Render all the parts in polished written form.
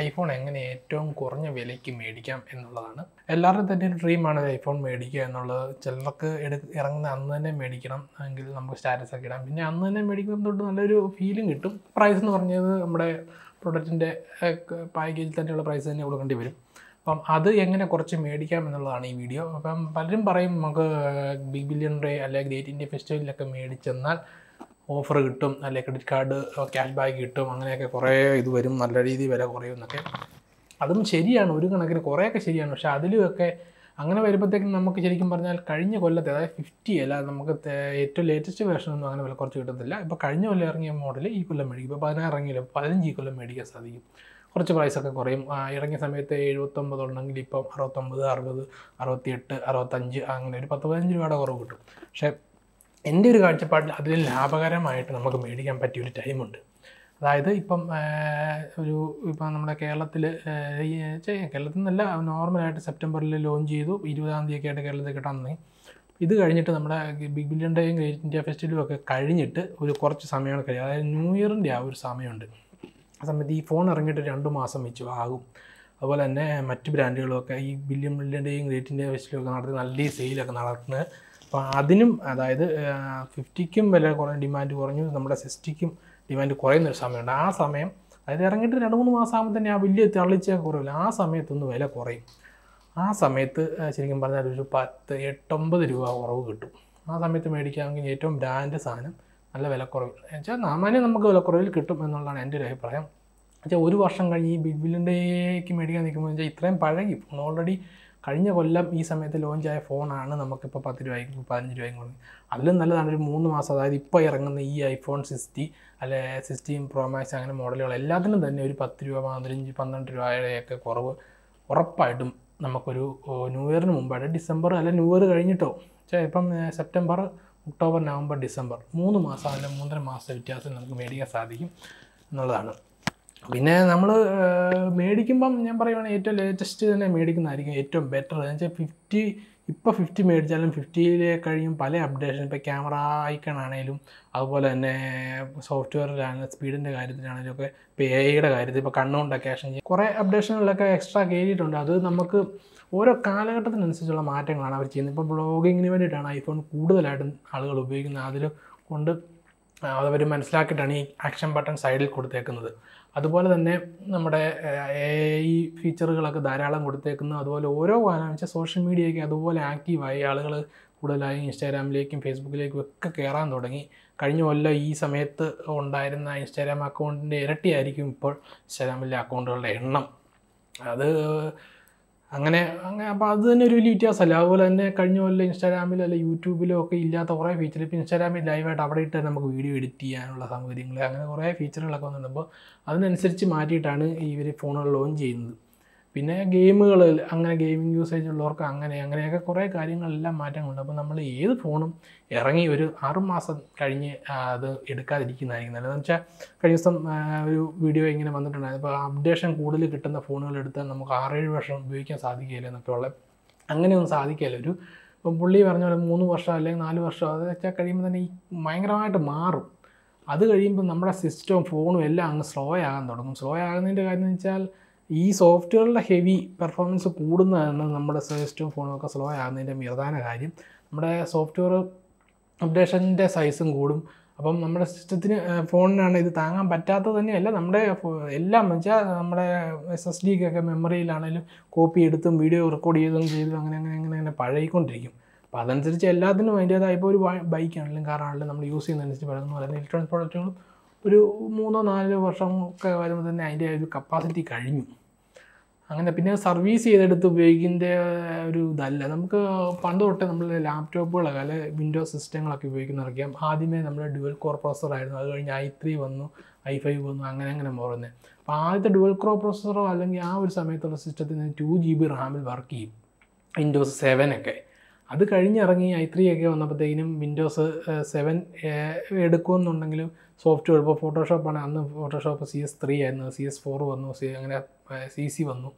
IPhone എങ്ങനെ ഏറ്റവും കുറഞ്ഞ വിലയ്ക്ക് മേടിക്കാം എന്നുള്ളതാണ്. എല്ലാവരുടെയും തന്നെ ഒരു ഡ്രീമാണ് ഐഫോൺ മേടിക്കുക എന്നുള്ളത്. ചിലർക്ക് ഇറങ്ങുന്ന അന്ന് തന്നെ മേടിക്കണം എങ്കിൽ നമുക്ക് സ്റ്റാറ്റസ് ഒക്കെ ഇടാം. പിന്നെ അന്ന് തന്നെ മേടിക്കുമ്പോൾ തൊട്ട് നല്ലൊരു ഫീലും കിട്ടും. പ്രൈസ് എന്ന് പറഞ്ഞത് നമ്മുടെ പ്രൊഡക്റ്റിൻ്റെ പാക്കേജിൽ തന്നെയുള്ള പ്രൈസ് തന്നെ കൊടുക്കേണ്ടി വരും. അപ്പം അത് എങ്ങനെ കുറച്ച് മേടിക്കാം എന്നുള്ളതാണ് ഈ വീഡിയോ. അപ്പം പലരും പറയും നമുക്ക് ബിഗ് ബില്യൺ ഡേ അല്ലെങ്കിൽ ഗ്രേറ്റ് ഇന്ത്യ ഫെസ്റ്റിവലിലൊക്കെ മേടിച്ചെന്നാൽ ഓഫർ കിട്ടും, അല്ലെങ്കിൽ ക്രെഡിറ്റ് കാർഡ് ക്യാഷ് ബാക്ക് കിട്ടും, അങ്ങനെയൊക്കെ കുറേ ഇത് വരും, നല്ല രീതിയിൽ വില കുറയും എന്നൊക്കെ. അതും ശരിയാണ്, ഒരു കണക്കിന് കുറേയൊക്കെ ശരിയാണ്. പക്ഷേ അതിലുമൊക്കെ അങ്ങനെ വരുമ്പോഴത്തേക്കും നമുക്ക് ശരിക്കും പറഞ്ഞാൽ കഴിഞ്ഞ കൊല്ലത്തെ, അതായത് 50 അല്ല, നമുക്ക് ഏറ്റവും ലേറ്റസ്റ്റ് വേർഷനൊന്നും അങ്ങനെ വില കുറച്ച് കിട്ടത്തില്ല. ഇപ്പോൾ കഴിഞ്ഞ കൊല്ലം ഇറങ്ങിയ മോഡൽ ഈ കൊല്ലം മേടിക്കും. ഇപ്പോൾ 16 ഇറങ്ങിയില്ല, 15 ഈ കൊല്ലം മേടിക്കാൻ സാധിക്കും. കുറച്ച് പ്രൈസൊക്കെ കുറയും. ഇറങ്ങിയ സമയത്ത് 79 ഉണ്ടെങ്കിൽ ഇപ്പം 69, 60, 68, 65 അങ്ങനെ ഒരു 10-15 രൂപയുടെ കുറവ് കിട്ടും. പക്ഷേ എൻ്റെ ഒരു കാഴ്ചപ്പാടിൽ അതിൽ ലാഭകരമായിട്ട് നമുക്ക് മേടിക്കാൻ പറ്റിയൊരു ടൈമുണ്ട്. അതായത് ഇപ്പം നമ്മുടെ കേരളത്തിൽ കേരളത്തിൽ നിന്നല്ല, നോർമലായിട്ട് സെപ്റ്റംബറിൽ ലോഞ്ച് ചെയ്തു, 20-ാം തീയതി ഒക്കെ ആയിട്ട് കേരളത്തിൽ കിട്ടാൻ തുടങ്ങി. ഇത് കഴിഞ്ഞിട്ട് നമ്മുടെ ബിഗ് ബില്യൺ ഡേയും ഗ്രേറ്റ് ഇന്ത്യ ഫെസ്റ്റിവലും ഒക്കെ കഴിഞ്ഞിട്ട് ഒരു കുറച്ച് സമയങ്ങൾ കഴിയും. അതായത് ന്യൂ ഇയറിൻ്റെ ആ ഒരു സമയമുണ്ട്. ആ സമയത്ത് ഈ ഫോൺ ഇറങ്ങിയിട്ട് 2 മാസം വെച്ച് ആകും. അതുപോലെ തന്നെ മറ്റ് ബ്രാൻഡുകളൊക്കെ ഈ ബില്യൺ ഡേയും ഗ്രേറ്റ് ഇന്ത്യ ഫെസ്റ്റിവലും ഒക്കെ നടത്തി നല്ല സെയിലൊക്കെ നടത്തുന്നത്. അപ്പോൾ അതിനും, അതായത് 50ക്കും വില ഡിമാൻഡ് കുറഞ്ഞു, നമ്മുടെ 60ക്കും ഡിമാൻഡ് കുറയുന്നൊരു സമയമുണ്ട്. ആ സമയം, അതായത് ഇറങ്ങിയിട്ട് 2-3 മാസം ആകുമ്പോൾ തന്നെ ആ വലിയ തള്ളിച്ച കുറവില്ല, ആ സമയത്തൊന്ന് വില കുറയും. ആ സമയത്ത് ശരിക്കും പറഞ്ഞാൽ ഒരു 8-9 രൂപ കുറവ് കിട്ടും. ആ സമയത്ത് മേടിക്കാമെങ്കിൽ ഏറ്റവും ബ്രാൻഡ് സാധനം നല്ല വിലക്കുറവിൽ, എന്നുവെച്ചാൽ സാമാന്യം നമുക്ക് വിലക്കുറവിൽ കിട്ടും എന്നുള്ളതാണ് എൻ്റെ ഒരു അഭിപ്രായം. എന്നുവെച്ചാൽ ഒരു വർഷം കഴിഞ്ഞ് ഈ ബിഗ് ബില്യൺ ഡേക്ക് മേടിക്കാൻ നിൽക്കുമ്പോൾ വെച്ചാൽ ഇത്രയും പഴകി ഫോൺ. ഓൾറെഡി കഴിഞ്ഞ കൊല്ലം ഈ സമയത്ത് ലോഞ്ചായ ഫോണാണ് നമുക്കിപ്പോൾ 10 രൂപയ്ക്ക് 15 രൂപയ്ക്ക് കൊടുക്കും. അതിലും നല്ലതാണ് ഒരു 3 മാസം, അതായത് ഇപ്പോൾ ഇറങ്ങുന്ന ഈ ഐഫോൺ 60 അല്ലെ 16 Pro Max അങ്ങനെ മോഡലുകൾ എല്ലാത്തിനും തന്നെ ഒരു 10 രൂപ 15 12 രൂപയുടെയൊക്കെ കുറവ് ഉറപ്പായിട്ടും നമുക്കൊരു ന്യൂ ഇയറിന് മുമ്പായിട്ട്, ഡിസംബർ അല്ല ന്യൂ ഇയർ കഴിഞ്ഞിട്ടോ, ഇപ്പം സെപ്റ്റംബർ, ഒക്ടോബർ, നവംബർ, ഡിസംബർ 3 മാസം അല്ല 3.5 മാസം വ്യത്യാസം നമുക്ക് മേടിക്കാൻ സാധിക്കും എന്നുള്ളതാണ്. പിന്നെ നമ്മൾ മേടിക്കുമ്പം ഞാൻ പറയുവാണെങ്കിൽ ഏറ്റവും ലേറ്റസ്റ്റ് തന്നെ മേടിക്കുന്നതായിരിക്കും ഏറ്റവും ബെറ്റർ. എന്ന് വെച്ചാൽ ഇപ്പോൾ 50 മേടിച്ചാലും 50 കഴിയും പല അപ്ഡേഷൻ, ഇപ്പോൾ ക്യാമറ ഐക്കണാണേലും അതുപോലെ തന്നെ സോഫ്റ്റ്വെയറിലാണെങ്കിലും സ്പീഡിൻ്റെ കാര്യത്തിലാണെങ്കിലും ഒക്കെ, ഇപ്പോൾ AI-യുടെ കാര്യത്തിൽ ഇപ്പോൾ കണ്ണുകൊണ്ടൊക്കെ ആക്ഷൻ ചെയ്യും, കുറേ അപ്ഡേഷനുകളൊക്കെ എക്സ്ട്രാ കയറിയിട്ടുണ്ട്. അത് നമുക്ക് ഓരോ കാലഘട്ടത്തിനനുസരിച്ചുള്ള മാറ്റങ്ങളാണ് അവർ ചെയ്യുന്നത്. ഇപ്പോൾ ബ്ലോഗിങ്ങിന് വേണ്ടിയിട്ടാണ് ഐഫോൺ കൂടുതലായിട്ടും ആളുകൾ ഉപയോഗിക്കുന്നത്. അതിൽ കൊണ്ട് അതവർ മനസ്സിലാക്കിയിട്ടാണ് ഈ ആക്ഷൻ ബട്ടൺ സൈഡിൽ കൊടുത്തേക്കുന്നത്. അതുപോലെ തന്നെ നമ്മുടെ AI ഫീച്ചറുകളൊക്കെ ധാരാളം കൊടുത്തേക്കുന്നു. അതുപോലെ ഓരോ കാലം വെച്ചാൽ സോഷ്യൽ മീഡിയയ്ക്ക് അതുപോലെ ആക്റ്റീവായി ആളുകൾ കൂടുതലായി ഇൻസ്റ്റാഗ്രാമിലേക്കും ഫേസ്ബുക്കിലേക്കും ഒക്കെ കയറാൻ തുടങ്ങി. കഴിഞ്ഞ കൊല്ലം ഈ സമയത്ത് ഉണ്ടായിരുന്ന ഇൻസ്റ്റാഗ്രാം അക്കൗണ്ടിൻ്റെ ഇരട്ടിയായിരിക്കും ഇപ്പോൾ ഇൻസ്റ്റാഗ്രാമിലെ അക്കൗണ്ടുകളുടെ എണ്ണം. അത് അങ്ങനെ അപ്പോൾ അത് തന്നെ ഒരു വലിയ വ്യത്യാസമല്ല. അതുപോലെ തന്നെ കഴിഞ്ഞ കൊല്ലം ഇൻസ്റ്റാഗ്രാമിലോ അല്ലെങ്കിൽ യൂട്യൂബിലോ ഒക്കെ ഇല്ലാത്ത കുറേ ഫീച്ചർ ഇപ്പോൾ ഇൻസ്റ്റാഗ്രാമിൽ ലൈവായിട്ട് അവിടെ ഇട്ട് നമുക്ക് വീഡിയോ എഡിറ്റ് ചെയ്യാനുള്ള സൗകര്യങ്ങൾ, അങ്ങനെ കുറേ ഫീച്ചറുകളൊക്കെ വന്നിട്ടുണ്ട്. അപ്പോൾ അതിനനുസരിച്ച് മാറ്റിയിട്ടാണ് ഇവർ ഫോണുകൾ ലോഞ്ച് ചെയ്യുന്നത്. പിന്നെ ഗെയിമുകൾ, അങ്ങനെ ഗെയിമിംഗ് യൂസേജ് ഉള്ളവർക്ക് അങ്ങനെയൊക്കെ കുറേ കാര്യങ്ങളെല്ലാം മാറ്റങ്ങളുണ്ട്. അപ്പോൾ നമ്മൾ ഏത് ഫോണും ഇറങ്ങി ഒരു 6 മാസം കഴിഞ്ഞ് അത് എടുക്കാതിരിക്കുന്നതായിരിക്കും നല്ലത്. എന്ന് വെച്ചാൽ കഴിഞ്ഞ ദിവസം ഒരു വീഡിയോ ഇങ്ങനെ വന്നിട്ടുണ്ടായിരുന്നു. അപ്പോൾ അപ്ഡേഷൻ കൂടുതൽ കിട്ടുന്ന ഫോണുകൾ എടുത്താൽ നമുക്ക് 6-7 വർഷം ഉപയോഗിക്കാൻ സാധിക്കില്ല എന്നൊക്കെ ഉള്ള, അങ്ങനെയൊന്നും സാധിക്കില്ല. ഇപ്പം പുള്ളി പറഞ്ഞ പോലെ 3 വർഷം അല്ലെങ്കിൽ 4 വർഷം അത് വെച്ചാൽ കഴിയുമ്പോൾ തന്നെ ഈ ഭയങ്കരമായിട്ട് മാറും. അത് കഴിയുമ്പോൾ നമ്മുടെ സിസ്റ്റവും ഫോണും എല്ലാം അങ്ങ് സ്ലോ ആകാൻ തുടങ്ങും. സ്ലോ ആകുന്നതിൻ്റെ കാര്യം എന്ന് വെച്ചാൽ ഈ സോഫ്റ്റ്വെയറിൻ്റെ ഹെവി പെർഫോമൻസ് കൂടുന്നതാണ് നമ്മുടെ സിസ്റ്റവും ഫോണും ഒക്കെ സ്ലോ ആകുന്നതിൻ്റെ പ്രധാന കാര്യം. നമ്മുടെ സോഫ്റ്റ്വെയർ അപ്ഡേഷൻ്റെ സൈസും കൂടും. അപ്പം നമ്മുടെ സിസ്റ്റത്തിന്, ഫോണിനാണ് ഇത് താങ്ങാൻ പറ്റാത്തത് തന്നെയല്ല, നമ്മുടെ എല്ലാം വെച്ചാൽ നമ്മുടെ SSD-ക്കൊക്കെ മെമ്മറിയിലാണെങ്കിലും കോപ്പി എടുത്തും വീഡിയോ റെക്കോർഡ് ചെയ്തും അങ്ങനെ പഴകിക്കൊണ്ടിരിക്കും. അപ്പോൾ അതനുസരിച്ച് എല്ലാത്തിനും അതിൻ്റേതായ, ഇപ്പോൾ ഒരു ബൈക്കാണെങ്കിലും കാറാണെങ്കിലും നമ്മൾ യൂസ് ചെയ്യുന്നതനുസരിച്ച് പഴകുന്നു. അല്ലെങ്കിൽ ഇലക്ട്രോണിക് പ്രോഡക്റ്റുകളും ഒരു 3-4 വർഷം ഒക്കെ വരുമ്പോൾ തന്നെ അതിൻ്റെ ഒരു കപ്പാസിറ്റി കഴിഞ്ഞു. അങ്ങനെ പിന്നെ സർവീസ് ചെയ്തെടുത്ത് ഉപയോഗിക്കുന്ന ഒരു ഇതല്ല. നമുക്ക് പണ്ട് തൊട്ടേ നമ്മൾ ലാപ്ടോപ്പുകളൊക്കെ അല്ലെ വിൻഡോസ് സിസ്റ്റങ്ങളൊക്കെ ഉപയോഗിക്കുന്നവരൊക്കെ ആദ്യമേ നമ്മൾ ഡ്യുവൽ കോർ പ്രോസസ്സറായിരുന്നു. അത് കഴിഞ്ഞ് i3 വന്നു, i5 വന്നു, അങ്ങനെ പോകുന്നത്. അപ്പോൾ ആദ്യത്തെ ഡ്യുവൽ കോർ പ്രോസസ്സറോ അല്ലെങ്കിൽ ആ ഒരു സമയത്തുള്ള സിസ്റ്റത്തിന് 2 GB റാമിൽ വർക്ക് ചെയ്യും, വിൻഡോസ് 7 ഒക്കെ. അത് കഴിഞ്ഞിറങ്ങി i3 ഒക്കെ വന്നപ്പോഴത്തേക്കിനും വിൻഡോസ് 7 എടുക്കുമെന്നുണ്ടെങ്കിലും സോഫ്റ്റ്വെയർ, ഇപ്പോൾ ഫോട്ടോഷോപ്പാണ്, അന്ന് ഫോട്ടോഷോപ്പ് CS3 ആയിരുന്നു, CS4 വന്നു, അങ്ങനെ CC വന്നു.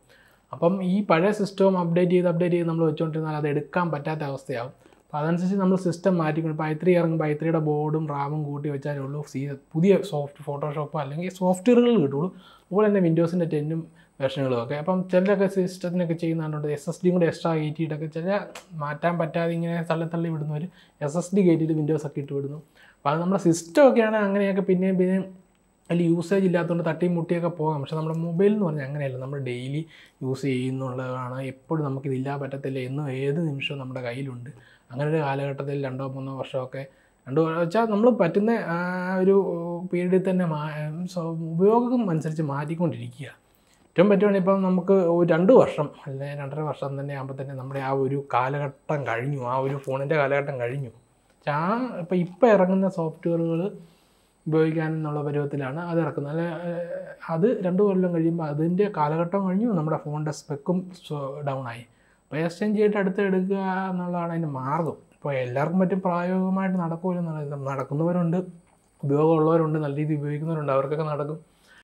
അപ്പം ഈ പഴയ സിസ്റ്റവും അപ്ഡേറ്റ് ചെയ്ത് നമ്മൾ വെച്ചുകൊണ്ടിരുന്നാൽ അത് എടുക്കാൻ പറ്റാത്ത അവസ്ഥയാകും. അപ്പോൾ അതനുസരിച്ച് നമ്മൾ സിസ്റ്റം മാറ്റിക്കൊണ്ട്, ഇപ്പോൾ i3 ഇറങ്ങുമ്പോൾ i3യുടെ ബോർഡും റാമും കൂട്ടി വെച്ചാലേ ഉള്ളൂ പുതിയ ഫോട്ടോഷോപ്പോ അല്ലെങ്കിൽ സോഫ്റ്റ്വെയറുകൾ കിട്ടുള്ളൂ. അതുപോലെ തന്നെ വിൻഡോസിൻ്റെ 10ഉം വെർഷനുകളും ഒക്കെ. അപ്പം ചിലരൊക്കെ സിസ്റ്റത്തിനൊക്കെ ചെയ്യുന്നതുകൊണ്ട് SSD കൂടെ എക്സ്ട്രാ കയറ്റിയിട്ടൊക്കെ ചില മാറ്റാൻ പറ്റാതെ ഇങ്ങനെ തള്ളി വിടുന്നവർ SSD കയറ്റിയിട്ട് വിൻഡോസ് ഒക്കെ ഇട്ട് വിടുന്നു. അപ്പോൾ അത് നമ്മുടെ സിസ്റ്റമൊക്കെയാണ് അങ്ങനെയൊക്കെ പിന്നെയും അതിൽ യൂസേജ് ഇല്ലാത്തതുകൊണ്ട് തട്ടിയും മുട്ടിയൊക്കെ പോകാം. പക്ഷേ നമ്മുടെ മൊബൈൽ എന്ന് പറഞ്ഞാൽ അങ്ങനെയല്ല, നമ്മൾ ഡെയിലി യൂസ് ചെയ്യുന്നുള്ളതാണ്. എപ്പോഴും നമുക്കിതില്ലാതെ പറ്റത്തില്ല, എന്നും ഏത് നിമിഷവും നമ്മുടെ കയ്യിലുണ്ട്. അങ്ങനെ ഒരു കാലഘട്ടത്തിൽ 2-3 വർഷമൊക്കെ വെച്ചാൽ നമ്മൾ പറ്റുന്ന ഒരു പീരീഡിൽ തന്നെ ഉപയോഗം അനുസരിച്ച് മാറ്റിക്കൊണ്ടിരിക്കുക. ഏറ്റവും പറ്റുവാണെങ്കിൽ ഇപ്പം നമുക്ക് 2 വർഷം അല്ലെങ്കിൽ 2.5 വർഷം തന്നെ ആകുമ്പോൾ തന്നെ നമ്മുടെ ആ ഒരു കാലഘട്ടം കഴിഞ്ഞു, ആ ഒരു ഫോണിൻ്റെ കാലഘട്ടം കഴിഞ്ഞു. ഇപ്പം ഇറങ്ങുന്ന സോഫ്റ്റ്വെയറുകൾ ഉപയോഗിക്കാനെന്നുള്ള പരുവത്തിലാണ് അത് ഇറക്കുന്നത്. അല്ലെ അത് 2 കൊല്ലം കഴിയുമ്പോൾ അതിൻ്റെ കാലഘട്ടം കഴിഞ്ഞു, നമ്മുടെ ഫോണിൻ്റെ സ്പെക്കും ഡൗൺ ആയി. അപ്പോൾ എക്സ്ചേഞ്ച് ചെയ്തിട്ട് അടുത്ത് എടുക്കുക എന്നുള്ളതാണ് അതിൻ്റെ മാർഗ്ഗം. ഇപ്പോൾ എല്ലാവർക്കും പറ്റും പ്രായോഗികമായിട്ട് നടക്കുമല്ലോ, നടക്കുന്നവരുണ്ട്, ഉപയോഗമുള്ളവരുണ്ട്, നല്ല രീതിയിൽ ഉപയോഗിക്കുന്നവരുണ്ട്, അവർക്കൊക്കെ നടക്കും.